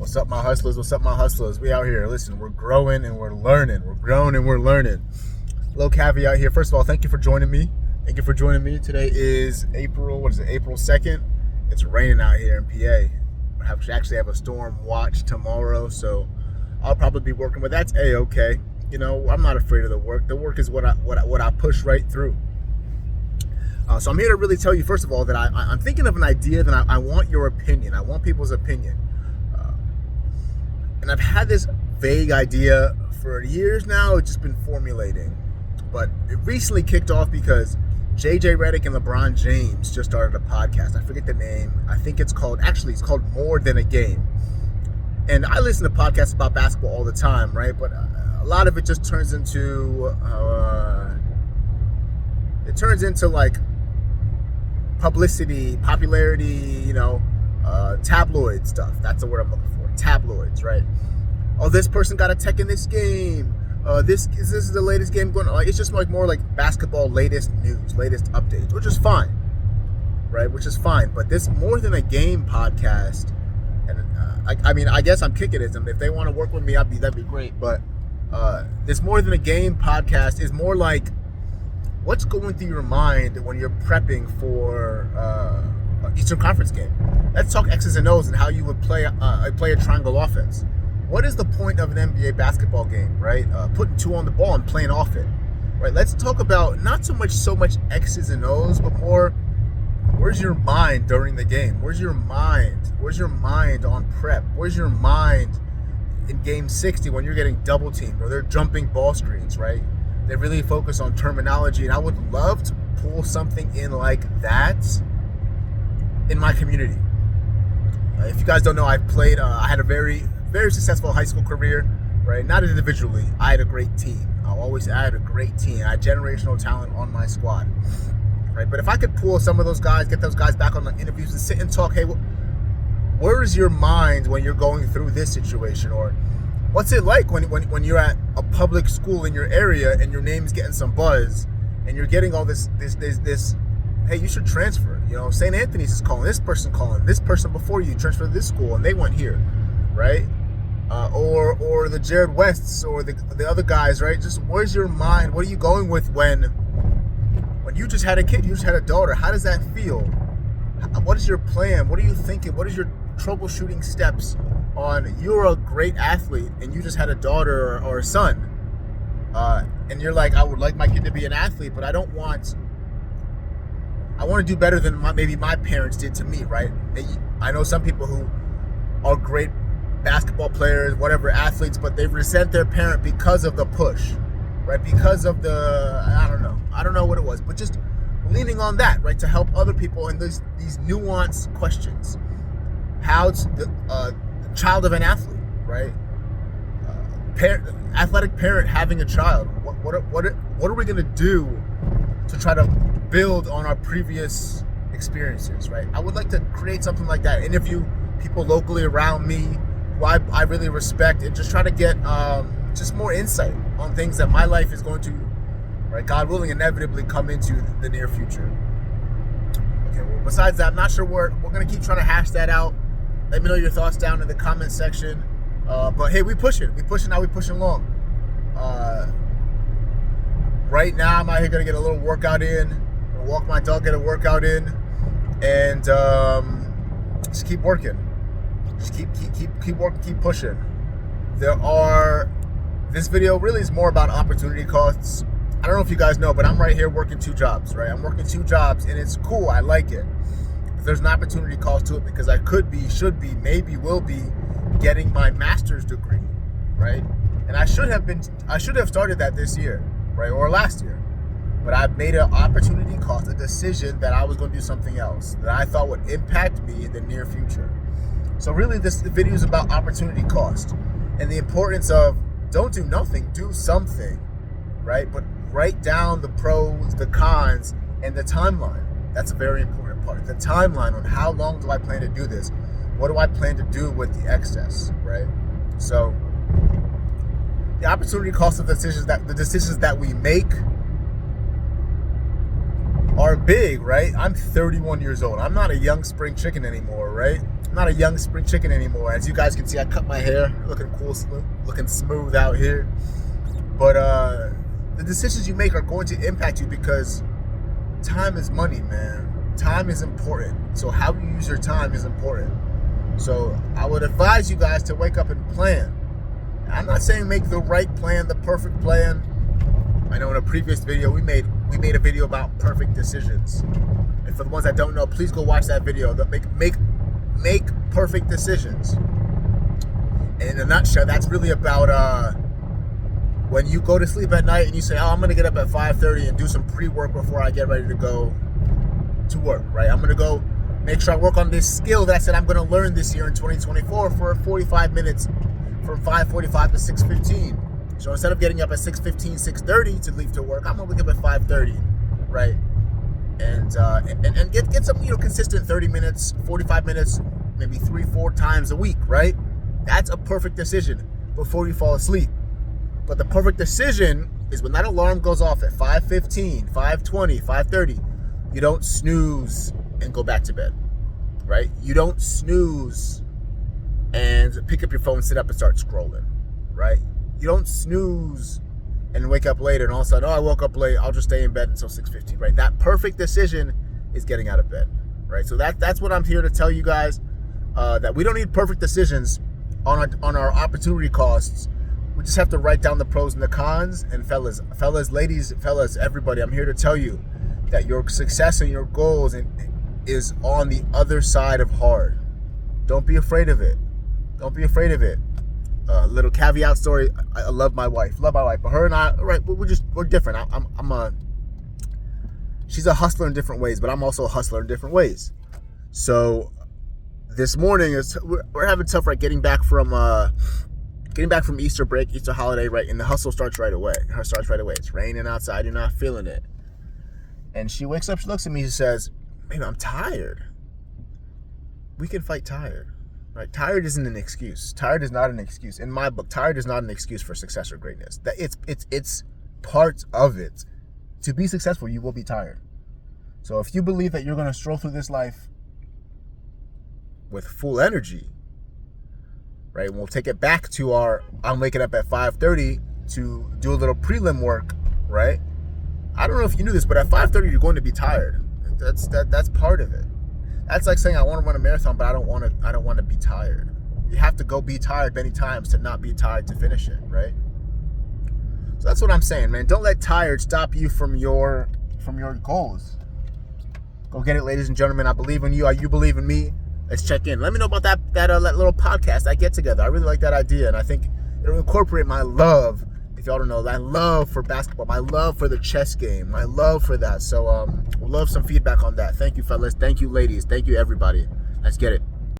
What's up, my hustlers? What's up, my hustlers? We out here. Listen, we're growing and we're learning. We're growing and we're learning. Little caveat here. First of all, thank you for joining me. Thank you for joining me. Today is April 2nd. It's raining out here in PA. I actually have a storm watch tomorrow, so I'll probably be working, but that's A-okay. You know, I'm not afraid of the work. The work is what I push right through. So I'm here to really tell you, first of all, that I'm thinking of an idea that I want your opinion. I want people's opinion. And I've had this vague idea for years now. It's just been formulating. But it recently kicked off because JJ Redick and LeBron James just started a podcast. I forget the name. I think it's called More Than a Game. And I listen to podcasts about basketball all the time, right? But a lot of it just turns into like publicity, popularity, tabloid stuff. That's the word I'm looking for. Tabloids, right? Oh, this person got a tech in this game. This is the latest game going on. It's just like more like basketball latest news, latest updates, which is fine, right? Which is fine. But this More Than a Game podcast, and I guess I'm kicking it. If they want to work with me, that'd be great. But this More Than a Game podcast is more like what's going through your mind when you're prepping for Eastern Conference game. Let's talk X's and O's and how you would play a triangle offense. What is the point of an NBA basketball game, right? Putting two on the ball and playing off it, right? Let's talk about not so much X's and O's, but more, where's your mind during the game? Where's your mind? Where's your mind on prep? Where's your mind in game 60 when you're getting double teamed or they're jumping ball screens, right? They really focus on terminology, and I would love to pull something in like that in my community. If you guys don't know, I've played, I had a very, very successful high school career, right? Not individually. I had a great team. I had a great team. I had generational talent on my squad, right? But if I could pull some of those guys, get those guys back on the interviews and sit and talk, hey, where is your mind when you're going through this situation? Or what's it like when you're at a public school in your area and your name's getting some buzz and you're getting all this, hey, you should transfer. St. Anthony's is calling, this person before you transferred to this school and they went here, right? Or the Jared Wests or the other guys, right? Just where's your mind? What are you going with when you just had a kid, you just had a daughter? How does that feel? What is your plan? What are you thinking? What is your troubleshooting steps on you're a great athlete and you just had a daughter or a son? And you're like, I would like my kid to be an athlete, but I want to do better than maybe my parents did to me, right? I know some people who are great basketball players, whatever, athletes, but they resent their parent because of the push, right? Because of I don't know what it was, but just leaning on that, right? To help other people in these nuanced questions. How's the child of an athlete, right? Athletic parent having a child. What are we gonna do to try to build on our previous experiences, right? I would like to create something like that. Interview people locally around me who I really respect and just try to get just more insight on things that my life is going to, right, God willing, inevitably come into the near future. Okay, well, besides that, I'm not sure we're going to keep trying to hash that out. Let me know your thoughts down in the comment section. But hey, we pushing along. Right now, I'm out here going to get a little workout in. Walk my dog, get a workout in, and just keep working. Just keep working, keep pushing. This video really is more about opportunity costs. I don't know if you guys know, but I'm right here working 2 jobs, right? I'm working 2 jobs, and it's cool. I like it. But there's an opportunity cost to it because I could be, should be, maybe will be getting my master's degree, right? And I should have started that this year, right, or last year. But I've made an opportunity cost, a decision that I was going to do something else that I thought would impact me in the near future. So really, this video is about opportunity cost and the importance of don't do nothing, do something, right? But write down the pros, the cons, and the timeline. That's a very important part. The timeline on how long do I plan to do this? What do I plan to do with the excess, right? So the opportunity cost of the decisions that we make are big, right? I'm 31 years old. I'm not a young spring chicken anymore, right? I'm not a young spring chicken anymore. As you guys can see, I cut my hair, looking cool, looking smooth out here. But the decisions you make are going to impact you because time is money, man. Time is important. So how you use your time is important. So I would advise you guys to wake up and plan. I'm not saying make the right plan, the perfect plan. I know in a previous video we made a video about perfect decisions. And for the ones that don't know, please go watch that video. Make perfect decisions. And in a nutshell, that's really about when you go to sleep at night and you say, oh, I'm gonna get up at 5:30 and do some pre-work before I get ready to go to work, right? I'm gonna go make sure I work on this skill that I said I'm gonna learn this year in 2024 for 45 minutes from 5:45 to 6:15. So instead of getting up at 6:15, 6:30 to leave to work, I'm gonna wake up at 5:30, right? And get some, consistent 30 minutes, 45 minutes, maybe 3-4 times a week, right? That's a perfect decision before you fall asleep. But the perfect decision is when that alarm goes off at 5:15, 5:20, 5:30, you don't snooze and go back to bed, right? You don't snooze and pick up your phone, sit up and start scrolling, right? You don't snooze and wake up later and all of a sudden, I woke up late, I'll just stay in bed until 6:15, right? That perfect decision is getting out of bed, right? So that's what I'm here to tell you guys, that we don't need perfect decisions on our opportunity costs. We just have to write down the pros and the cons. And fellas, ladies, everybody, I'm here to tell you that your success and your goals is on the other side of hard. Don't be afraid of it. Don't be afraid of it. Little caveat story. I love my wife, but her and I, right? We're different. She's a hustler in different ways, but I'm also a hustler in different ways. So this morning we're having tough, right? Getting back from Easter break, Easter holiday, right? And the hustle starts right away. It's raining outside. You're not feeling it. And she wakes up. She looks at me. She says, "Baby, I'm tired." We can fight tired. Right? Tired isn't an excuse. Tired is not an excuse. In my book, tired is not an excuse for success or greatness. That it's part of it. To be successful, you will be tired. So if you believe that you're going to stroll through this life with full energy, right? And we'll take it back to I'm waking up at 5:30 to do a little prelim work, right? I don't know if you knew this, but at 5:30 you're going to be tired. That's part of it. That's like saying I want to run a marathon, but I don't want to be tired. You have to go be tired many times to not be tired to finish it, right? So that's what I'm saying, man. Don't let tired stop you from your goals. Go get it, ladies and gentlemen. I believe in you. You believe in me. Let's check in. Let me know about that little podcast, that get together. I really like that idea, and I think it'll incorporate my love. If y'all don't know, my love for basketball, my love for the chess game, my love for that. So we'll love some feedback on that. Thank you, fellas. Thank you, ladies. Thank you, everybody. Let's get it.